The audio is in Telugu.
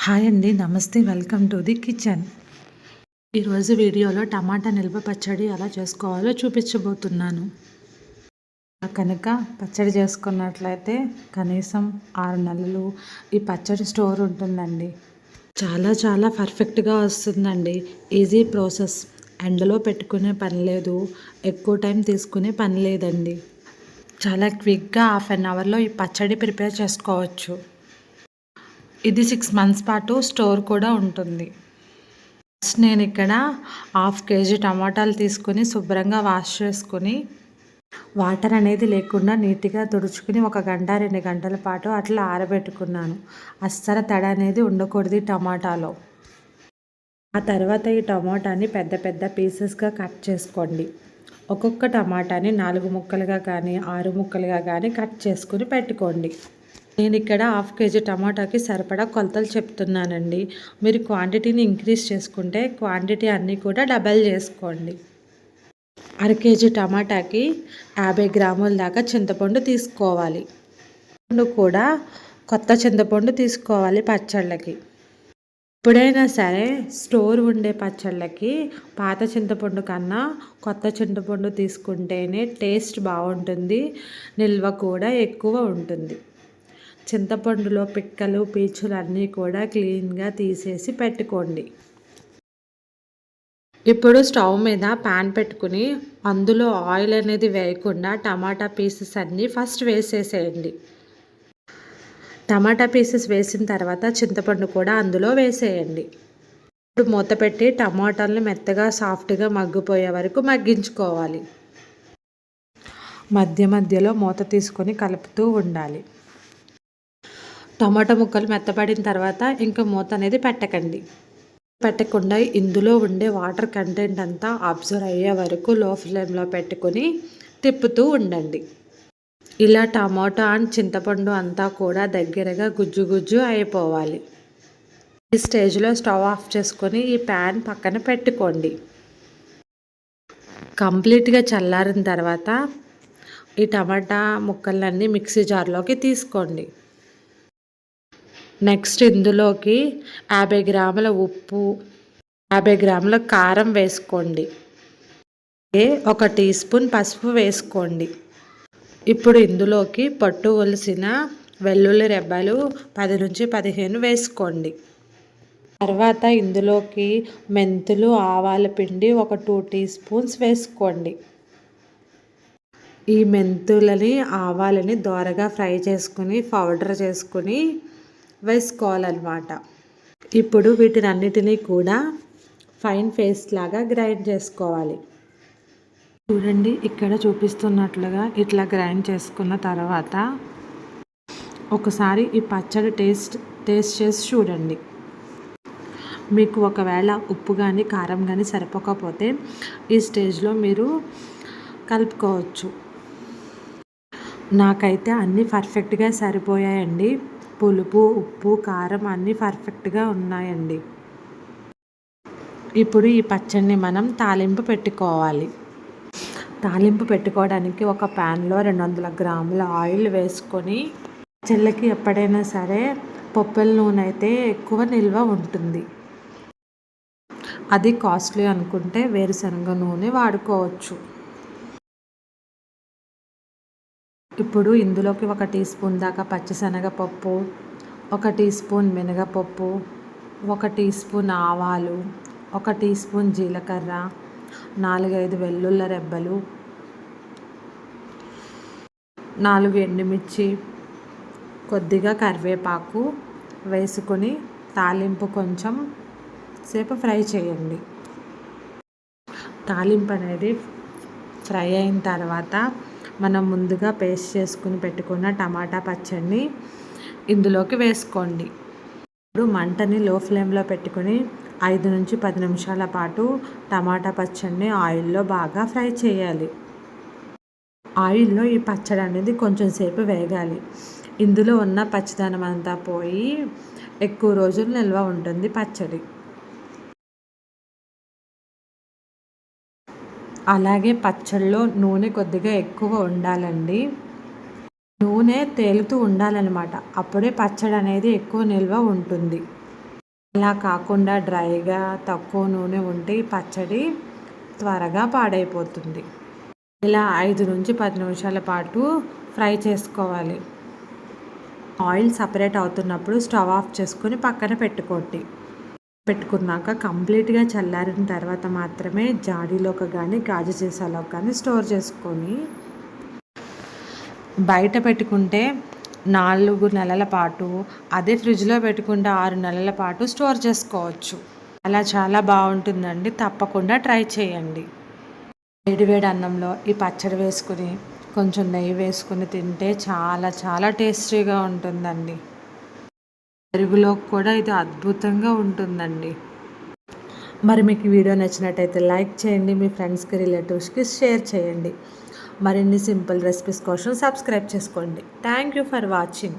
హాయ్ అండి, నమస్తే. Welcome to the kitchen. ఈరోజు వీడియోలో టమాటా నిల్వ పచ్చడి ఎలా చేసుకోవాలో చూపించబోతున్నాను. కనుక పచ్చడి చేసుకున్నట్లయితే కనీసం 6 నెలలు ఈ పచ్చడి స్టోర్ ఉంటుందండి. చాలా పర్ఫెక్ట్గా వస్తుందండి. Easy process. ఎండలో పెట్టుకునే పని లేదు, ఎక్కువ టైం తీసుకునే పని లేదండి. చాలా క్విక్గా 1/2 అవర్లో ఈ పచ్చడి ప్రిపేర్ చేసుకోవచ్చు. ఇది 6 మంత్స్ పాటు స్టోర్ కూడా ఉంటుంది. ఫస్ట్ నేను ఇక్కడ 1/2 కేజీ టమాటాలు తీసుకొని శుభ్రంగా వాష్ చేసుకొని వాటర్ అనేది లేకుండా నీట్గా తుడుచుకుని 1 గంట 2 గంటల పాటు అట్లా ఆరబెట్టుకున్నాను. అస్సలు తడి అనేది ఉండకూడదు టమాటాలో. ఆ తర్వాత ఈ టమాటాని పెద్ద పీసెస్గా కట్ చేసుకోండి. ఒక్కొక్క టమాటాని 4 ముక్కలుగా కానీ 6 ముక్కలుగా కానీ కట్ చేసుకుని పెట్టుకోండి. నేను ఇక్కడ 1/2 కేజీ టమాటాకి సరిపడా కొలతలు చెప్తున్నానండి. మీరు క్వాంటిటీని ఇంక్రీజ్ చేసుకుంటే క్వాంటిటీ అన్నీ కూడా డబల్ చేసుకోండి. 1/2 కేజీ టమాటాకి 50 గ్రాముల దాకా చింతపండు తీసుకోవాలి. చింతపండు కూడా కొత్త చింతపండు తీసుకోవాలి పచ్చళ్ళకి. ఎప్పుడైనా సరే స్టోర్ ఉండే పచ్చళ్ళకి పాత చింతపండు కన్నా కొత్త చింతపండు తీసుకుంటేనే టేస్ట్ బాగుంటుంది, నిల్వ కూడా ఎక్కువ ఉంటుంది. చింతపండులో పిక్కలు పీచులు అన్నీ కూడా క్లీన్గా తీసేసి పెట్టుకోండి. ఇప్పుడు స్టవ్ మీద ప్యాన్ పెట్టుకుని అందులో ఆయిల్ అనేది వేయకుండా టమాటా పీసెస్ అన్నీ ఫస్ట్ వేసేసేయండి. టమాటా పీసెస్ వేసిన తర్వాత చింతపండు కూడా అందులో వేసేయండి. ఇప్పుడు మూత పెట్టి టమాటాలను మెత్తగా సాఫ్ట్గా మగ్గిపోయే వరకు మగ్గించుకోవాలి. మధ్యలో మూత తీసుకొని కలుపుతూ ఉండాలి. టమాటా ముక్కలు మెత్తపడిన తర్వాత ఇంకా మూత అనేది పెట్టకుండా ఇందులో ఉండే వాటర్ కంటెంట్ అంతా అబ్జర్వ్ అయ్యే వరకు లో ఫ్లేమ్లో పెట్టుకొని తిప్పుతూ ఉండండి. ఇలా టమాటా అండ్ చింతపండు అంతా కూడా దగ్గరగా గుజ్జు అయిపోవాలి. ఈ స్టేజ్లో స్టవ్ ఆఫ్ చేసుకొని ఈ ప్యాన్ పక్కన పెట్టుకోండి. కంప్లీట్గా చల్లారిన తర్వాత ఈ టమాటా ముక్కలన్నీ మిక్సీ జార్లోకి తీసుకోండి. నెక్స్ట్ ఇందులోకి 50 గ్రాముల ఉప్పు, 50 గ్రాముల కారం వేసుకోండి. 1 టీ స్పూన్ పసుపు వేసుకోండి. ఇప్పుడు ఇందులోకి పట్టు ఒలిసిన వెల్లుల్లి రెబ్బలు 10 నుంచి 15 వేసుకోండి. తర్వాత ఇందులోకి మెంతులు, ఆవాల పిండి 2 టీ స్పూన్స్ వేసుకోండి. ఈ మెంతులని ఆవాలని దోరగా ఫ్రై చేసుకుని పౌడర్ చేసుకుని వేసుకోవాలన్నమాట. ఇప్పుడు వీటినన్నిటినీ కూడా ఫైన్ పేస్ట్ లాగా గ్రైండ్ చేసుకోవాలి. చూడండి, ఇక్కడ చూపిస్తున్నట్లుగా ఇట్లా గ్రైండ్ చేసుకున్న తర్వాత ఒకసారి ఈ పచ్చడి టేస్ట్ చేసి చూడండి. మీకు ఒకవేళ ఉప్పు కానీ కారం కానీ సరిపోకపోతే ఈ స్టేజ్లో మీరు కలుపుకోవచ్చు. నాకైతే అన్నీ పర్ఫెక్ట్గా సరిపోయాయండి. పులుపు, ఉప్పు, కారం అన్నీ పర్ఫెక్ట్గా ఉన్నాయండి. ఇప్పుడు ఈ పచ్చడిని మనం తాలింపు పెట్టుకోవాలి. తాలింపు పెట్టుకోవడానికి ఒక ప్యాన్లో 200 గ్రాముల ఆయిల్ వేసుకొని, పచ్చళ్ళకి ఎప్పుడైనా సరే పప్పుల నూనె అయితే ఎక్కువ నిల్వ ఉంటుంది. అది కాస్ట్లీ అనుకుంటే వేరుశనగ నూనె వాడుకోవచ్చు. ఇప్పుడు ఇందులోకి 1 టీ స్పూన్ దాకా పచ్చిశనగపప్పు, 1 టీ స్పూన్ మినగపప్పు, 1 టీ స్పూన్ ఆవాలు, 1 టీ స్పూన్ జీలకర్ర, 4-5 వెల్లుల్లి రెబ్బలు, 4 ఎండుమిర్చి, కొద్దిగా కరివేపాకు వేసుకొని తాలింపు కొంచెం సేపు ఫ్రై చేయండి. తాలింపు అనేది ఫ్రై అయిన తర్వాత మనం ముందుగా పేస్ట్ చేసుకుని పెట్టుకున్న టమాటా పచ్చడిని ఇందులోకి వేసుకోండి. ఇప్పుడు మంటని లో ఫ్లేమ్లో పెట్టుకుని 5 నుంచి 10 నిమిషాల పాటు టమాటా పచ్చడిని ఆయిల్లో బాగా ఫ్రై చేయాలి. ఆయిల్లో ఈ పచ్చడి అనేది కొంచెం సేపు వేగాలి. ఇందులో ఉన్న పచ్చిదనం అంతా పోయి ఎక్కువ రోజులు నిల్వ ఉంటుంది పచ్చడి. అలాగే పచ్చళ్ళలో నూనె కొద్దిగా ఎక్కువ ఉండాలండి. నూనె తేలుతూ ఉండాలన్నమాట. అప్పుడే పచ్చడి అనేది ఎక్కువ నిల్వ ఉంటుంది. అలా కాకుండా డ్రైగా తక్కువ నూనె ఉంటే ఈ పచ్చడి త్వరగా పాడైపోతుంది. ఇలా 5 నుంచి 10 నిమిషాల పాటు ఫ్రై చేసుకోవాలి. ఆయిల్ సపరేట్ అవుతున్నప్పుడు స్టవ్ ఆఫ్ చేసుకొని పక్కన పెట్టుకున్నాక కంప్లీట్గా చల్లారిన తర్వాత మాత్రమే జాడీలోకి కానీ గాజు సీసాలోకి కానీ స్టోర్ చేసుకొని బయట పెట్టుకుంటే 4 నెలల పాటు, అదే ఫ్రిడ్జ్లో పెట్టుకుంటే 6 నెలల పాటు స్టోర్ చేసుకోవచ్చు. అలా చాలా బాగుంటుందండి. తప్పకుండా ట్రై చేయండి. వేడివేడి అన్నంలో ఈ పచ్చడి వేసుకుని కొంచెం నెయ్యి వేసుకుని తింటే చాలా చాలా టేస్టీగా ఉంటుందండి. పెరుగులోకి కూడా ఇది అద్భుతంగా ఉంటుందండి. మరి మీకు వీడియో నచ్చినట్టయితే లైక్ చేయండి, మీ ఫ్రెండ్స్కి రిలేటివ్స్కి షేర్ చేయండి. మరిన్ని సింపుల్ రెసిపీస్ కోసం సబ్స్క్రైబ్ చేసుకోండి. Thank you for watching.